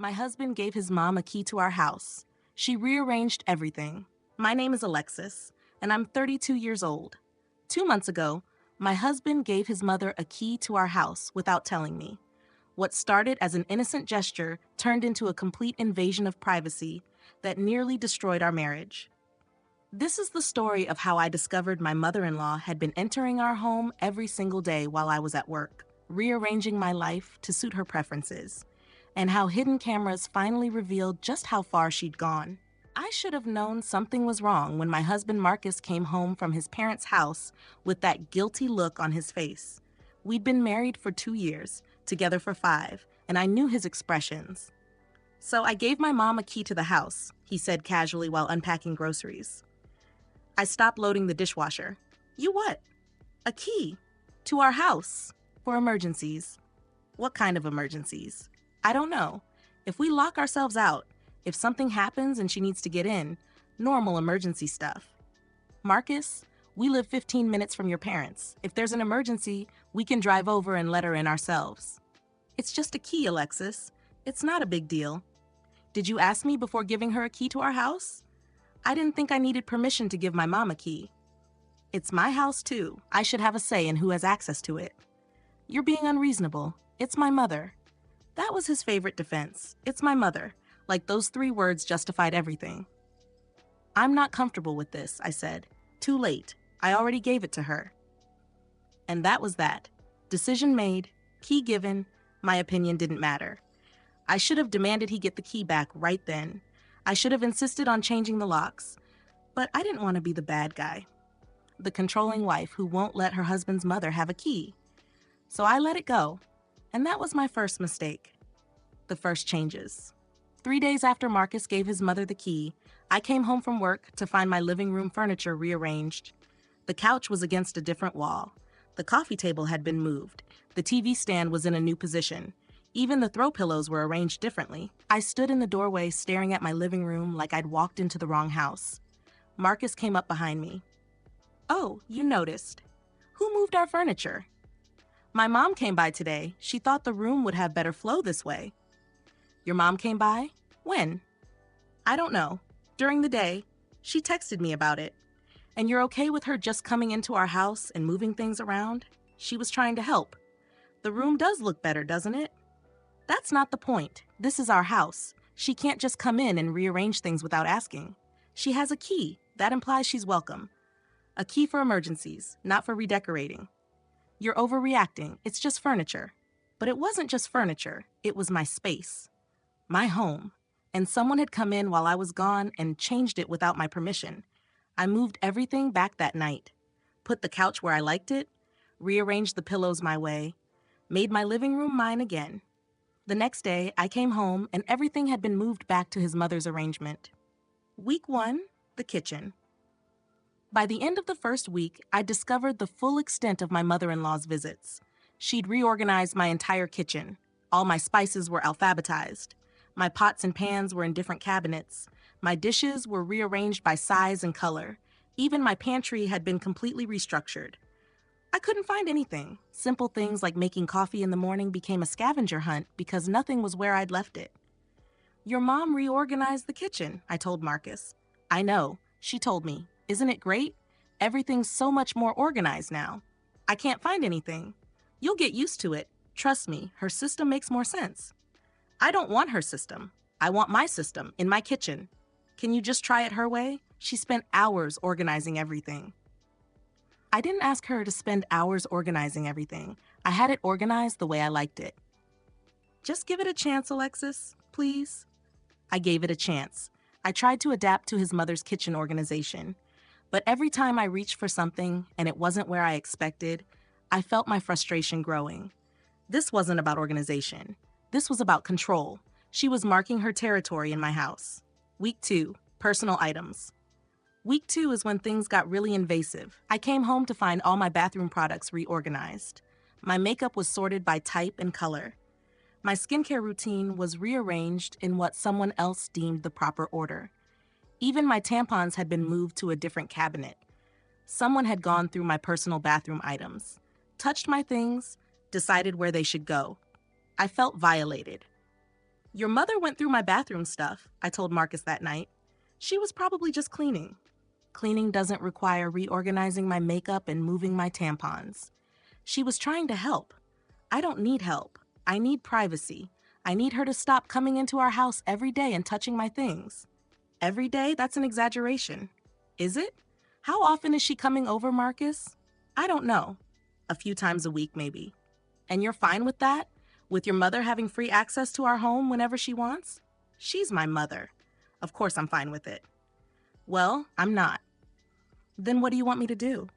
My husband gave his mom a key to our house. She rearranged everything. My name is Alexis, and I'm 32 years old. 2 months ago, my husband gave his mother a key to our house without telling me. What started as an innocent gesture turned into a complete invasion of privacy that nearly destroyed our marriage. This is the story of how I discovered my mother-in-law had been entering our home every single day while I was at work, rearranging my life to suit her preferences, and how hidden cameras finally revealed just how far she'd gone. I should have known something was wrong when my husband Marcus came home from his parents' house with that guilty look on his face. We'd been married for 2 years, together for 5, and I knew his expressions. "So I gave my mom a key to the house," he said casually while unpacking groceries. I stopped loading the dishwasher. "You what?" "A key. To our house. For emergencies." "What kind of emergencies?" "I don't know. If we lock ourselves out, if something happens and she needs to get in, normal emergency stuff." "Marcus, we live 15 minutes from your parents. If there's an emergency, we can drive over and let her in ourselves." "It's just a key, Alexis. It's not a big deal." "Did you ask me before giving her a key to our house?" "I didn't think I needed permission to give my mom a key." "It's my house too. I should have a say in who has access to it." "You're being unreasonable. It's my mother." That was his favorite defense. "It's my mother." Like those 3 words justified everything. "I'm not comfortable with this," I said. "Too late. I already gave it to her." And that was that. Decision made, key given, my opinion didn't matter. I should have demanded he get the key back right then. I should have insisted on changing the locks. But I didn't want to be the bad guy, the controlling wife who won't let her husband's mother have a key. So I let it go. And that was my first mistake. The first changes. 3 days after Marcus gave his mother the key, I came home from work to find my living room furniture rearranged. The couch was against a different wall. The coffee table had been moved. The TV stand was in a new position. Even the throw pillows were arranged differently. I stood in the doorway staring at my living room like I'd walked into the wrong house. Marcus came up behind me. "Oh, you noticed. Who moved our furniture?" "My mom came by today. She thought the room would have better flow this way." "Your mom came by? When?" "I don't know. During the day. She texted me about it." "And you're okay with her just coming into our house and moving things around?" "She was trying to help." "The room does look better, doesn't it?" "That's not the point. This is our house. She can't just come in and rearrange things without asking. She has a key. That implies she's welcome. A key for emergencies, not for redecorating." "You're overreacting. It's just furniture." But it wasn't just furniture. It was my space. My home. And someone had come in while I was gone and changed it without my permission. I moved everything back that night. Put the couch where I liked it. Rearranged the pillows my way. Made my living room mine again. The next day, I came home and everything had been moved back to his mother's arrangement. Week 1, the kitchen. By the end of the first week, I discovered the full extent of my mother-in-law's visits. She'd reorganized my entire kitchen. All my spices were alphabetized. My pots and pans were in different cabinets. My dishes were rearranged by size and color. Even my pantry had been completely restructured. I couldn't find anything. Simple things like making coffee in the morning became a scavenger hunt because nothing was where I'd left it. "Your mom reorganized the kitchen," I told Marcus. "I know," she told me. "Isn't it great? Everything's so much more organized now." "I can't find anything." "You'll get used to it. Trust me, her system makes more sense." "I don't want her system. I want my system in my kitchen. Can you just try it her way?" She spent hours organizing everything. I didn't ask her to spend hours organizing everything. I had it organized the way I liked it. "Just give it a chance, Alexis, please." I gave it a chance. I tried to adapt to his mother's kitchen organization. But every time I reached for something and it wasn't where I expected, I felt my frustration growing. This wasn't about organization. This was about control. She was marking her territory in my house. Week 2, personal items. Week 2 is when things got really invasive. I came home to find all my bathroom products reorganized. My makeup was sorted by type and color. My skincare routine was rearranged in what someone else deemed the proper order. Even my tampons had been moved to a different cabinet. Someone had gone through my personal bathroom items, touched my things, decided where they should go. I felt violated. Your mother went through my bathroom stuff, I told Marcus that night. She was probably just cleaning. Cleaning doesn't require reorganizing my makeup and moving my tampons. She was trying to help. I don't need help. I need privacy. I need her to stop coming into our house every day and touching my things. Every day? That's an exaggeration. Is it? How often is she coming over, Marcus? I don't know. A few times a week, maybe. And you're fine with that? With your mother having free access to our home whenever she wants? She's my mother. Of course I'm fine with it. Well, I'm not. Then what do you want me to do?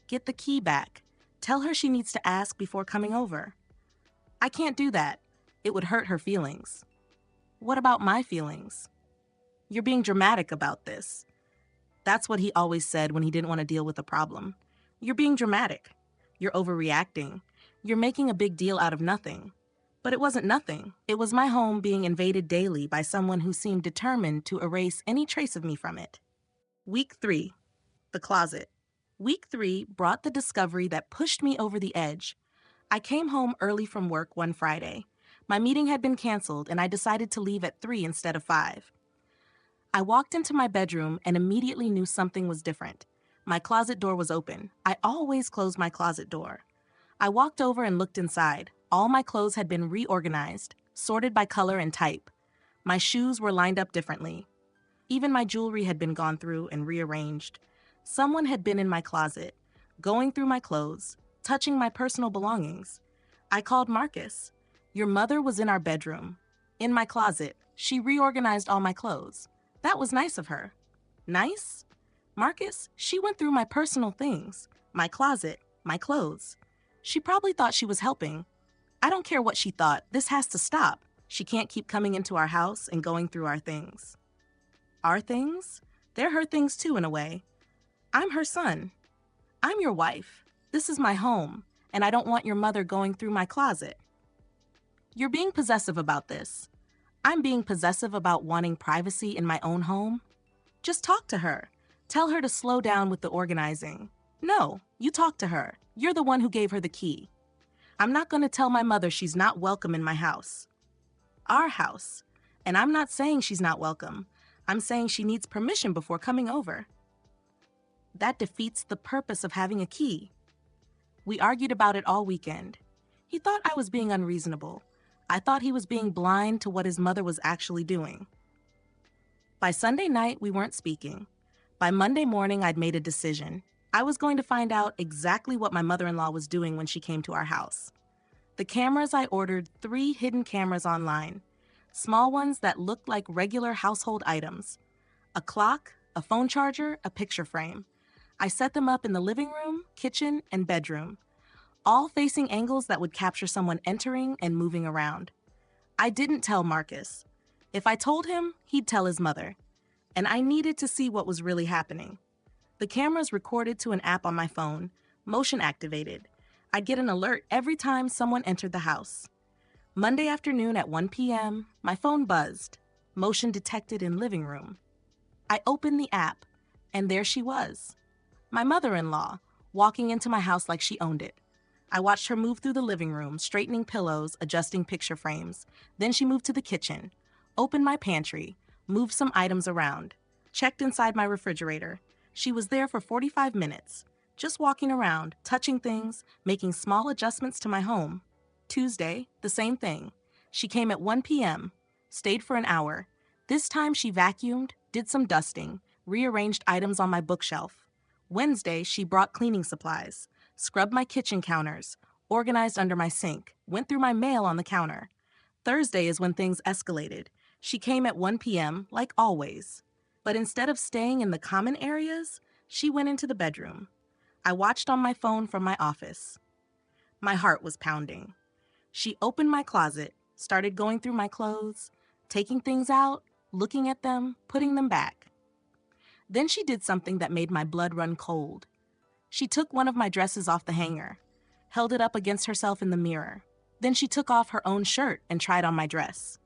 Get the key back. Tell her she needs to ask before coming over. I can't do that. It would hurt her feelings. What about my feelings? You're being dramatic about this. That's what he always said when he didn't want to deal with a problem. You're being dramatic. You're overreacting. You're making a big deal out of nothing. But it wasn't nothing. It was my home being invaded daily by someone who seemed determined to erase any trace of me from it. Week 3. The closet. Week 3 brought the discovery that pushed me over the edge. I came home early from work one Friday. My meeting had been canceled, and I decided to leave at 3 instead of 5. I walked into my bedroom and immediately knew something was different. My closet door was open. I always close my closet door. I walked over and looked inside. All my clothes had been reorganized, sorted by color and type. My shoes were lined up differently. Even my jewelry had been gone through and rearranged. Someone had been in my closet, going through my clothes, touching my personal belongings. I called Marcus. Your mother was in our bedroom. In my closet, she reorganized all my clothes. That was nice of her. Nice? Marcus, she went through my personal things, my closet, my clothes. She probably thought she was helping. I don't care what she thought. This has to stop. She can't keep coming into our house and going through our things. Our things? They're her things too, in a way. I'm her son. I'm your wife. This is my home, and I don't want your mother going through my closet. You're being possessive about this. I'm being possessive about wanting privacy in my own home. Just talk to her. Tell her to slow down with the organizing. No, you talk to her. You're the one who gave her the key. I'm not going to tell my mother she's not welcome in my house. Our house. And I'm not saying she's not welcome. I'm saying she needs permission before coming over. That defeats the purpose of having a key. We argued about it all weekend. He thought I was being unreasonable. I thought he was being blind to what his mother was actually doing. By Sunday night, we weren't speaking. By Monday morning, I'd made a decision. I was going to find out exactly what my mother-in-law was doing when she came to our house. The cameras I ordered 3 hidden cameras online. Small ones that looked like regular household items. A clock, a phone charger, a picture frame. I set them up in the living room, kitchen, and bedroom, all facing angles that would capture someone entering and moving around. I didn't tell Marcus. If I told him, he'd tell his mother. And I needed to see what was really happening. The cameras recorded to an app on my phone, motion activated. I'd get an alert every time someone entered the house. Monday afternoon at 1 p.m., my phone buzzed. Motion detected in living room. I opened the app, and there she was. My mother-in-law, walking into my house like she owned it. I watched her move through the living room, straightening pillows, adjusting picture frames. Then she moved to the kitchen, opened my pantry, moved some items around, checked inside my refrigerator. She was there for 45 minutes, just walking around, touching things, making small adjustments to my home. Tuesday, the same thing. She came at 1 p.m., stayed for an hour. This time she vacuumed, did some dusting, rearranged items on my bookshelf. Wednesday, she brought cleaning supplies, scrubbed my kitchen counters, organized under my sink, went through my mail on the counter. Thursday is when things escalated. She came at 1 p.m., like always. But instead of staying in the common areas, she went into the bedroom. I watched on my phone from my office. My heart was pounding. She opened my closet, started going through my clothes, taking things out, looking at them, putting them back. Then she did something that made my blood run cold. She took one of my dresses off the hanger, held it up against herself in the mirror. Then she took off her own shirt and tried on my dress.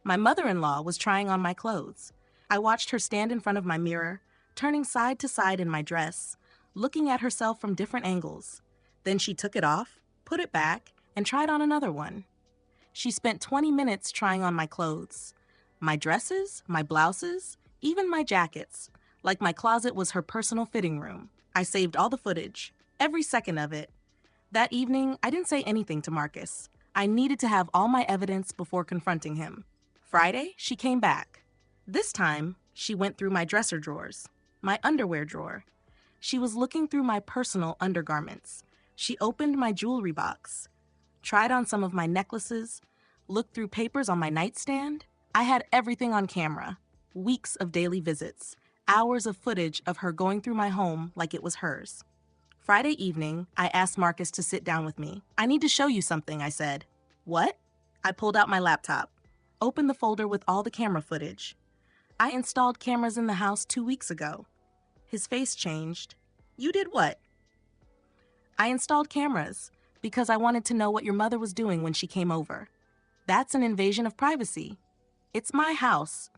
My mother-in-law was trying on my clothes. I watched her stand in front of my mirror, turning side to side in my dress, looking at herself from different angles. Then she took it off, put it back, and tried on another one. She spent 20 minutes trying on my clothes. My dresses, my blouses, even my jackets. Like my closet was her personal fitting room. I saved all the footage, every second of it. That evening, I didn't say anything to Marcus. I needed to have all my evidence before confronting him. Friday, she came back. This time, she went through my dresser drawers, my underwear drawer. She was looking through my personal undergarments. She opened my jewelry box, tried on some of my necklaces, looked through papers on my nightstand. I had everything on camera. Weeks of daily visits, hours of footage of her going through my home like it was hers. Friday evening, I asked Marcus to sit down with me. I need to show you something, I said. What? I pulled out my laptop, opened the folder with all the camera footage. I installed cameras in the house 2 weeks ago. His face changed. You did what? I installed cameras because I wanted to know what your mother was doing when she came over. That's an invasion of privacy. It's my house.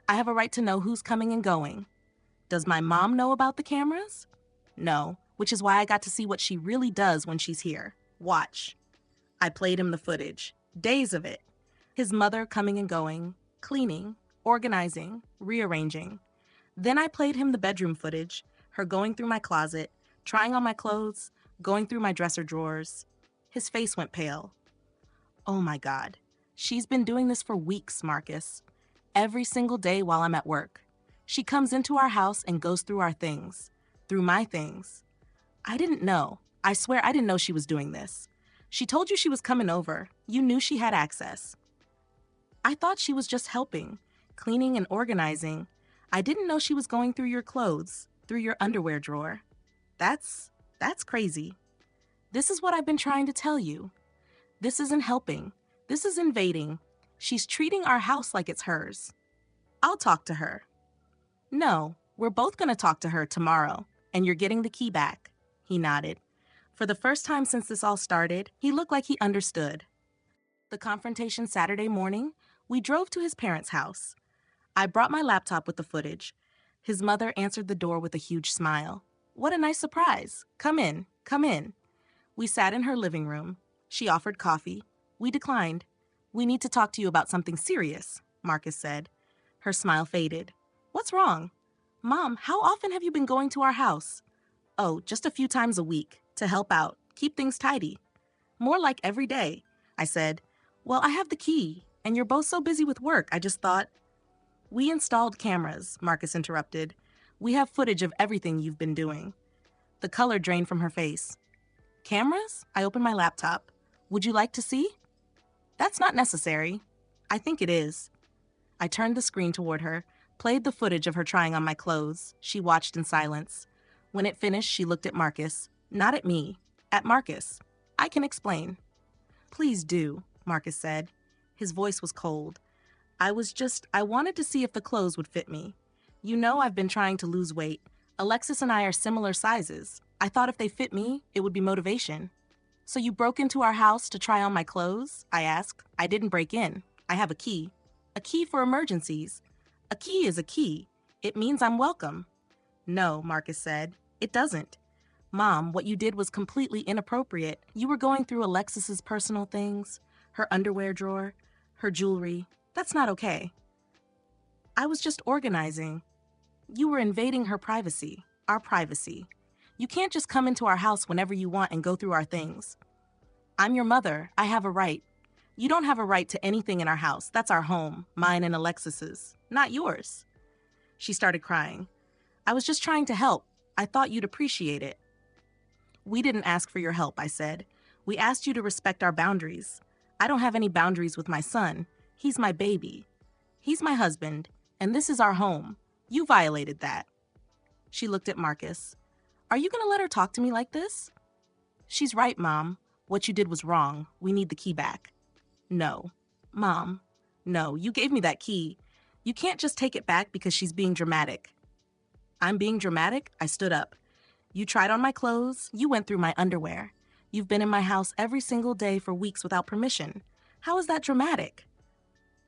I have a right to know who's coming and going. Does my mom know about the cameras? No, which is why I got to see what she really does when she's here. Watch. I played him the footage. Days of it. His mother coming and going, cleaning, organizing, rearranging. Then I played him the bedroom footage, her going through my closet, trying on my clothes, going through my dresser drawers. His face went pale. Oh my God. She's been doing this for weeks, Marcus. Every single day while I'm at work. She comes into our house and goes through our things, through my things. I didn't know. I swear I didn't know she was doing this. She told you she was coming over. You knew she had access. I thought she was just helping, cleaning and organizing. I didn't know she was going through your clothes, through your underwear drawer. That's crazy. This is what I've been trying to tell you. This isn't helping. This is invading. She's treating our house like it's hers. I'll talk to her. No, we're both going to talk to her tomorrow, and you're getting the key back. He nodded. For the first time since this all started, he looked like he understood. The confrontation Saturday morning, we drove to his parents' house. I brought my laptop with the footage. His mother answered the door with a huge smile. What a nice surprise. Come in, come in. We sat in her living room. She offered coffee. We declined. We need to talk to you about something serious, Marcus said. Her smile faded. What's wrong? Mom, how often have you been going to our house? Oh, just a few times a week, to help out, keep things tidy. More like every day, I said. Well, I have the key, and you're both so busy with work, I just thought. We installed cameras, Marcus interrupted. We have footage of everything you've been doing. The color drained from her face. Cameras? I opened my laptop. Would you like to see? That's not necessary. I think it is. I turned the screen toward her, played the footage of her trying on my clothes. She watched in silence. When it finished, she looked at Marcus. Not at me. At Marcus. I can explain. Please do, Marcus said. His voice was cold. I wanted to see if the clothes would fit me. You know I've been trying to lose weight. Alexis and I are similar sizes. I thought if they fit me, it would be motivation. So you broke into our house to try on my clothes? I asked. I didn't break in. I have a key. A key for emergencies. A key is a key. It means I'm welcome. No, Marcus said. It doesn't. Mom, what you did was completely inappropriate. You were going through Alexis's personal things, her underwear drawer, her jewelry. That's not okay. I was just organizing. You were invading her privacy, our privacy. You can't just come into our house whenever you want and go through our things. I'm your mother. I have a right. You don't have a right to anything in our house. That's our home, mine and Alexis's, not yours. She started crying. I was just trying to help. I thought you'd appreciate it. We didn't ask for your help, I said. We asked you to respect our boundaries. I don't have any boundaries with my son. He's my baby. He's my husband, and this is our home. You violated that. She looked at Marcus. Are you going to let her talk to me like this? She's right, Mom. What you did was wrong. We need the key back. No. Mom. No, you gave me that key. You can't just take it back because she's being dramatic. I'm being dramatic? I stood up. You tried on my clothes. You went through my underwear. You've been in my house every single day for weeks without permission. How is that dramatic?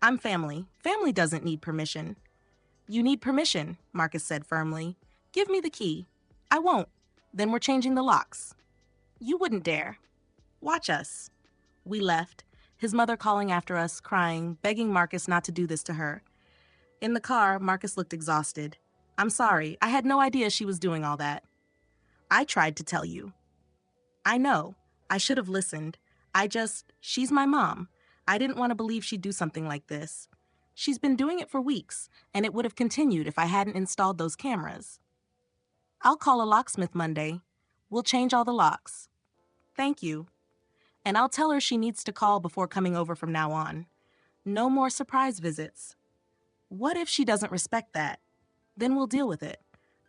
I'm family. Family doesn't need permission. You need permission, Marcus said firmly. Give me the key. I won't. Then we're changing the locks. You wouldn't dare. Watch us. We left. his mother calling after us, crying, begging Marcus not to do this to her. In the car, Marcus looked exhausted. "I'm sorry, I had no idea she was doing all that." "I tried to tell you." "I know. I should have listened. She's my mom. I didn't want to believe she'd do something like this. She's been doing it for weeks, and it would have continued if I hadn't installed those cameras." "I'll call a locksmith Monday. We'll change all the locks." "Thank you. And I'll tell her she needs to call before coming over from now on. No more surprise visits." "What if she doesn't respect that? Then we'll deal with it.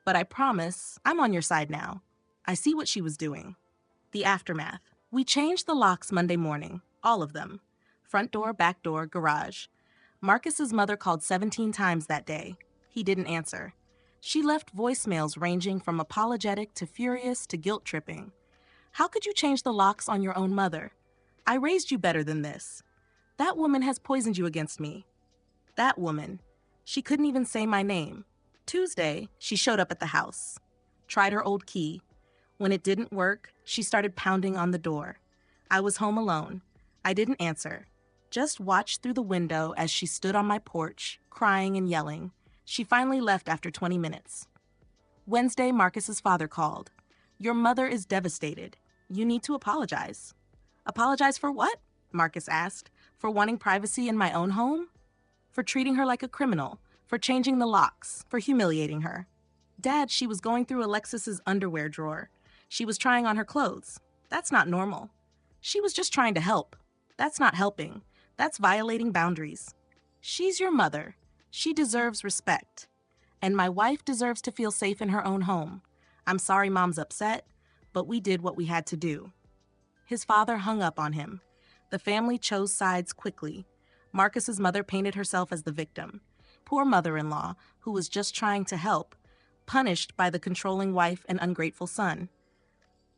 But I promise, I'm on your side now. I see what she was doing." The aftermath. We changed the locks Monday morning, all of them. Front door, back door, garage. Marcus's mother called 17 times that day. He didn't answer. She left voicemails ranging from apologetic to furious to guilt-tripping. "How could you change the locks on your own mother? I raised you better than this. That woman has poisoned you against me." That woman. She couldn't even say my name. Tuesday, she showed up at the house. Tried her old key. When it didn't work, she started pounding on the door. I was home alone. I didn't answer. Just watched through the window as she stood on my porch, crying and yelling. She finally left after 20 minutes. Wednesday, Marcus's father called. "Your mother is devastated. You need to apologize." "Apologize for what?" Marcus asked. "For wanting privacy in my own home? For treating her like a criminal? For changing the locks? For humiliating her?" "Dad, she was going through Alexis's underwear drawer. She was trying on her clothes. That's not normal. She was just trying to help. That's not helping. That's violating boundaries. She's your mother. She deserves respect. And my wife deserves to feel safe in her own home. I'm sorry Mom's upset, but we did what we had to do." His father hung up on him. The family chose sides quickly. Marcus's mother painted herself as the victim. Poor mother-in-law, who was just trying to help, punished by the controlling wife and ungrateful son.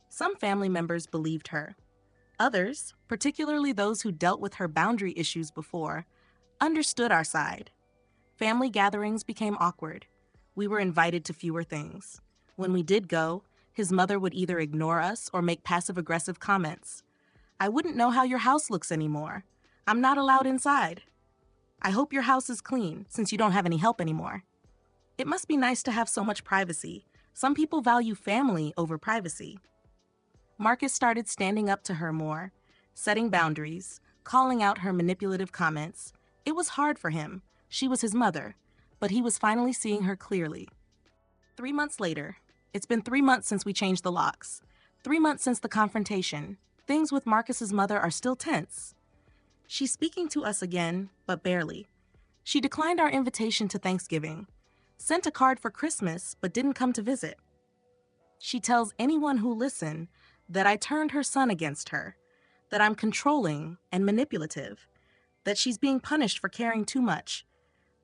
Some family members believed her. Others, particularly those who dealt with her boundary issues before, understood our side. Family gatherings became awkward. We were invited to fewer things. When we did go, his mother would either ignore us or make passive-aggressive comments. "I wouldn't know how your house looks anymore. I'm not allowed inside. I hope your house is clean, since you don't have any help anymore. It must be nice to have so much privacy. Some people value family over privacy." Marcus started standing up to her more, setting boundaries, calling out her manipulative comments. It was hard for him. She was his mother, but he was finally seeing her clearly. 3 months later. It's been 3 months since we changed the locks. 3 months since the confrontation. Things with Marcus's mother are still tense. She's speaking to us again, but barely. She declined our invitation to Thanksgiving, sent a card for Christmas, but didn't come to visit. She tells anyone who'll listen that I turned her son against her, that I'm controlling and manipulative, that she's being punished for caring too much.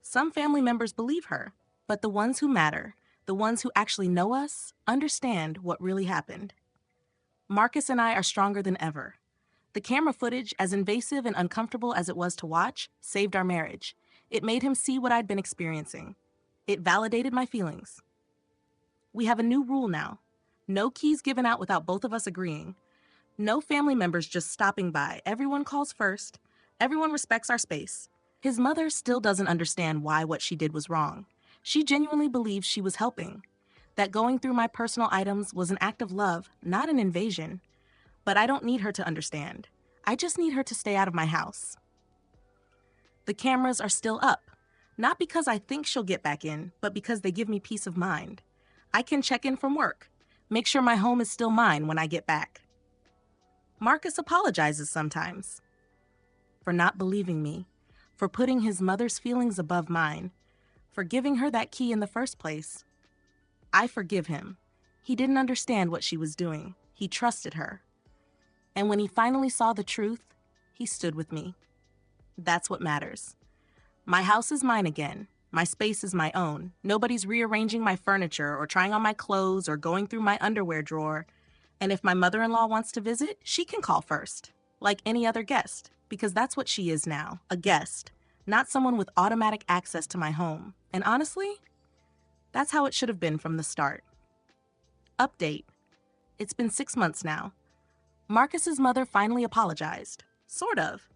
Some family members believe her, but the ones who matter, the ones who actually know us, understand what really happened. Marcus and I are stronger than ever. The camera footage, as invasive and uncomfortable as it was to watch, saved our marriage. It made him see what I'd been experiencing. It validated my feelings. We have a new rule now. No keys given out without both of us agreeing. No family members just stopping by. Everyone calls first. Everyone respects our space. His mother still doesn't understand why what she did was wrong. She genuinely believes she was helping, that going through my personal items was an act of love, not an invasion. But I don't need her to understand. I just need her to stay out of my house. The cameras are still up, not because I think she'll get back in, but because they give me peace of mind. I can check in from work, make sure my home is still mine when I get back. Marcus apologizes sometimes for not believing me, for putting his mother's feelings above mine, for giving her that key in the first place. I forgive him. He didn't understand what she was doing. He trusted her. And when he finally saw the truth, he stood with me. That's what matters. My house is mine again. My space is my own. Nobody's rearranging my furniture or trying on my clothes or going through my underwear drawer. And if my mother-in-law wants to visit, she can call first, like any other guest, because that's what she is now, a guest, not someone with automatic access to my home. And honestly, that's how it should have been from the start. Update. It's been 6 months now. Marcus's mother finally apologized. Sort of.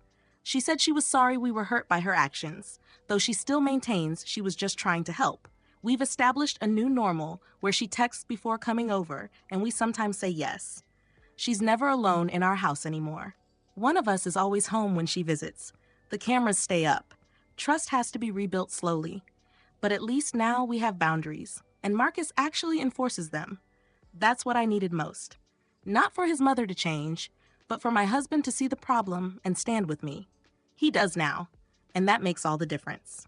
She said she was sorry we were hurt by her actions, though she still maintains she was just trying to help. We've established a new normal where she texts before coming over, and we sometimes say yes. She's never alone in our house anymore. One of us is always home when she visits. The cameras stay up. Trust has to be rebuilt slowly. But at least now we have boundaries, and Marcus actually enforces them. That's what I needed most. Not for his mother to change, but for my husband to see the problem and stand with me. He does now, and that makes all the difference.